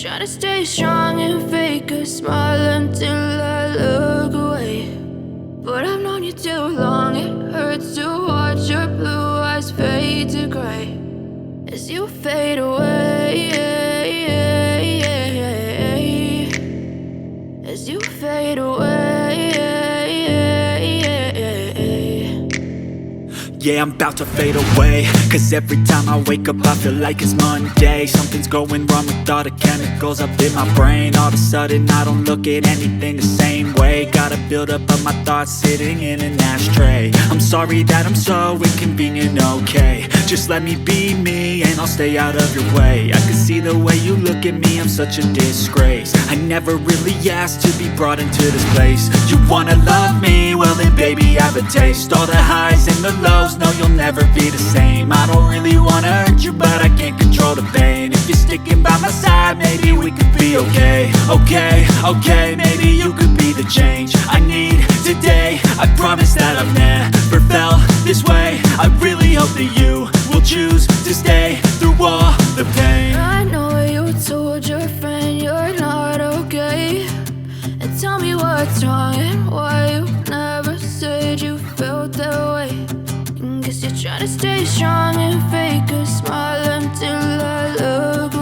Try to stay strong and fake a smile until I look away. But I've known you too long, it hurts to watch your blue eyes fade to grey as you fade away, as you fade away. Yeah, I'm about to fade away, 'cause every time I wake up I feel like it's Monday. Something's going wrong with all the chemicals up in my brain. All of a sudden I don't look at anything the same way. Gotta build up of my thoughts sitting in an ashtray. I'm sorry that I'm so inconvenient, okay. Just let me be me and I'll stay out of your way. I can see the way you look at me, I'm such a disgrace. I never really asked to be brought into this place. You wanna love me? Well then baby I have a taste. All the highs and the lows, no you'll never be the same. I don't really wanna hurt you but I can't control the pain. If you're sticking by my side maybe we could be okay. Okay, maybe you could be the change I need today. I promise that I've never felt this way. I really hope that you will choose to stay through all the pain. I know you told your friend you're not okay, and tell me what's wrong and why you never said you felt that way. Guess you're trying to stay strong and fake a smile until I look